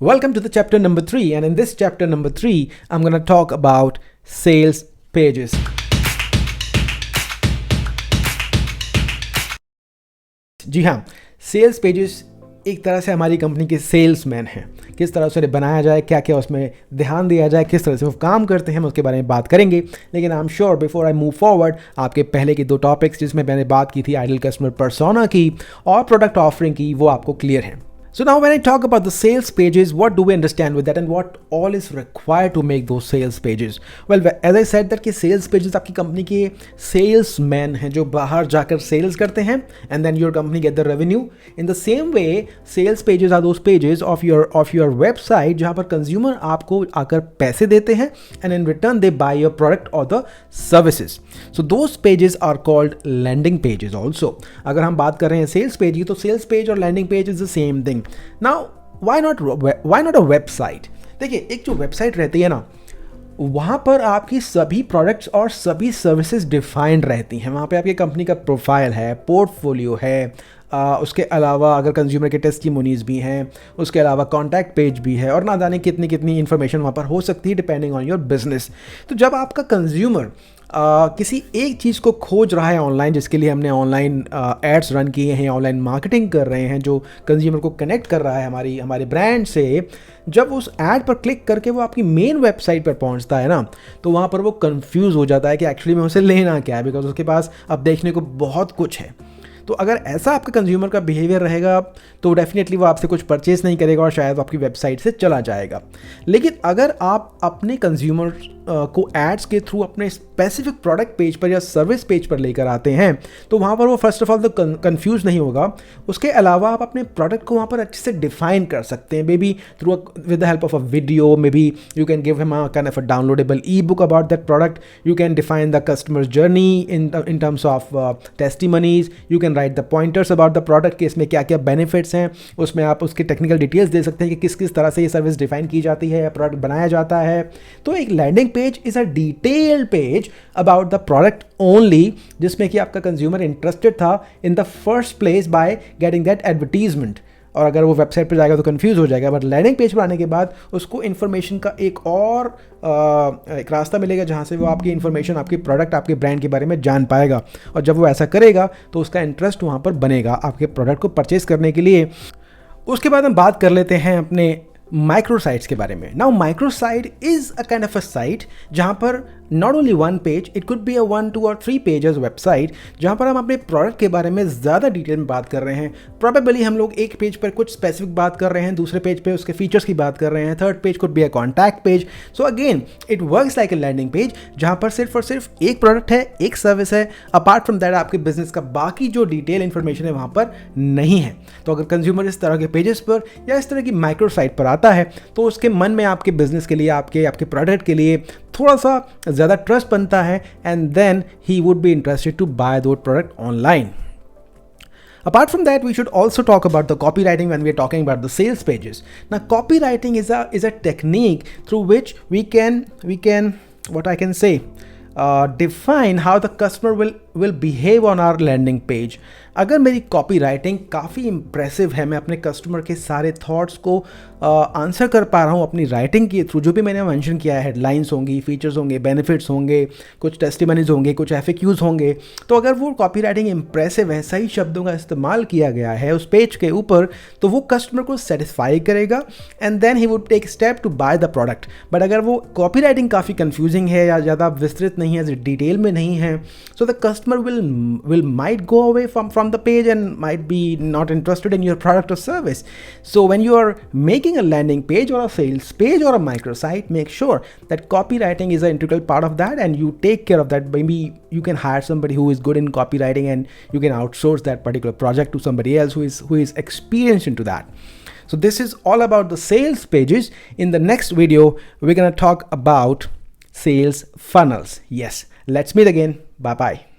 Welcome to the chapter number 3, and in this chapter number 3 I'm going to talk about sales pages. जी हाँ, sales pages एक तरह से हमारी company के salesman हैं। किस तरह से उन्हें बनाया जाए, क्या क्या उसमें ध्यान दिया जाए, किस तरह से वो काम करते हैं, हम उसके बारे में बात करेंगे। लेकिन I am sure before I move forward, आपके पहले की 2 टॉपिक्स जिसमें मैंने बात की थी आइडियल कस्टमर पर्सोना की और प्रोडक्ट ऑफरिंग की, वो आपको क्लियर है। So now when I talk about the sales pages, what do we understand with that and what all is required to make those sales pages? Well, as I said that कि sales pages आपकी company के salesmen हैं जो बाहर जाकर sales करते हैं and then your company get the revenue. In the same way, sales pages are those pages of your website जहाँ पर consumer आपको आकर पैसे देते हैं and in return they buy your product or the services. So those pages are called landing pages also. अगर हम बात कर रहे हैं sales page की, तो sales page और landing page is the same thing. Now, why not a website? देखिए, एक जो वेबसाइट रहती है ना, वहाँ पर आपकी सभी प्रोडक्ट्स और सभी सर्विसेज डिफाइंड रहती हैं। वहाँ पे आपकी कंपनी का प्रोफाइल है, पोर्टफोलियो है, उसके अलावा अगर कंज्यूमर के टेस्टिमोनीज भी हैं, उसके अलावा कॉन्टैक्ट पेज भी है और ना जाने कितनी कितनी इन्फॉर्मेशन वहाँ पर हो सकती है डिपेंडिंग ऑन योर बिजनेस। तो जब आपका कंज्यूमर किसी एक चीज़ को खोज रहा है ऑनलाइन, जिसके लिए हमने ऑनलाइन एड्स रन किए हैं, ऑनलाइन मार्केटिंग कर रहे हैं, जो कंज्यूमर को कनेक्ट कर रहा है हमारे ब्रांड से, जब उस ऐड पर क्लिक करके वो आपकी मेन वेबसाइट पर पहुंचता है ना, तो वहाँ पर वो कंफ्यूज हो जाता है कि एक्चुअली मैं उसे लेना क्या है, बिकॉज उसके पास अब देखने को बहुत कुछ है। तो अगर ऐसा आपका कंज्यूमर का बिहेवियर रहेगा तो डेफिनेटली वो आपसे कुछ परचेस नहीं करेगा और शायद आपकी वेबसाइट से चला जाएगा। लेकिन अगर आप अपने कंज्यूमर को एड्स के थ्रू अपने स्पेसिफिक प्रोडक्ट पेज पर या सर्विस पेज पर लेकर आते हैं, तो वहाँ पर वो फर्स्ट ऑफ ऑल तो कंफ्यूज नहीं होगा। उसके अलावा आप अपने प्रोडक्ट को वहाँ पर अच्छे से डिफाइन कर सकते हैं, may be through with the help of a video, may be you can give him a kind of a downloadable E book about that product, you can define the customer journey in terms of testimonies, you can write the pointers about the product कि इसमें क्या क्या benefits हैं, उसमें आप उसकी technical details दे सकते हैं कि किस किस तरह से ये सर्विस डिफाइन की जाती है या प्रोडक्ट बनाया जाता है। तो एक landing page is a detailed page about the product only, जिसमें कि आपका कंज्यूमर इंटरेस्टेड था in the first place by getting that advertisement, और अगर वो वेबसाइट पर जाएगा तो कंफ्यूज हो जाएगा। बट लैंडिंग पेज पर आने के बाद उसको इन्फॉर्मेशन का एक और एक रास्ता मिलेगा जहाँ से वो आपकी इन्फॉर्मेशन, आपके प्रोडक्ट, आपके ब्रांड के बारे में जान पाएगा, और जब वो ऐसा करेगा तो उसका इंटरेस्ट वहाँ पर बनेगा आपके प्रोडक्ट को परचेज करने के लिए। उसके बाद हम बात कर लेते हैं अपने माइक्रो साइट्स के बारे में। Now micro site is a kind of a site जहाँ पर not only 1 page, it could be अ 1, 2 और 3 पेजेस वेबसाइट, जहाँ पर हम अपने प्रोडक्ट के बारे में ज़्यादा डिटेल में बात कर रहे हैं। प्रोबेबली हम लोग एक पेज पर कुछ स्पेसिफिक बात कर रहे हैं, दूसरे पेज पे उसके फीचर्स की बात कर रहे हैं, third page could be a contact page. So again it works like a landing page जहाँ पर सिर्फ और सिर्फ एक प्रोडक्ट है, एक सर्विस है, अपार्ट फ्रॉम दैट आपके बिजनेस का बाकी जो डिटेल इन्फॉर्मेशन है वहाँ पर नहीं है। तो अगर कंज्यूमर इस तरह के पेजेस पर या इस तरह की माइक्रो साइट पर आता है तो उसके मन में आपके बिजनेस के लिए, आपके प्रोडक्ट के लिए थोड़ा सा ज़्यादा ट्रस्ट बनता है, and then he would be interested to buy that product online. Apart from that, we should also talk about the copywriting when we are talking about the sales pages. Now, copywriting is a technique through which we can what I can say, define how the customer will behave on our landing page. अगर मेरी copy writing काफ़ी impressive है, मैं अपने customer के सारे thoughts को answer कर पा रहा हूँ अपनी राइटिंग के थ्रू, जो भी मैंने मेंशन किया है, हेडलाइंस होंगी, फीचर्स होंगे, बेनिफिट्स होंगे, कुछ टेस्टिमनीज होंगे, कुछ एफएक्यूज होंगे, तो अगर वो कॉपी राइटिंग इम्प्रेसिव है, सही शब्दों का इस्तेमाल किया गया है उस पेज के ऊपर, तो वो कस्टमर को सेटिस्फाई करेगा and then he would take step to buy the product. But अगर वो कॉपी राइटिंग काफ़ी कन्फ्यूजिंग है या ज़्यादा विस्तृत नहीं है, डिटेल में नहीं है, so the customer will might go away from the page and might be not interested in your product or service. So when you are making a landing page or a sales page or a microsite, make sure that copywriting is an integral part of that and you take care of that. Maybe you can hire somebody who is good in copywriting and you can outsource that particular project to somebody else who is experienced into that. So this is all about the sales pages. In the next video, we're going to talk about sales funnels. Yes, let's meet again. Bye bye.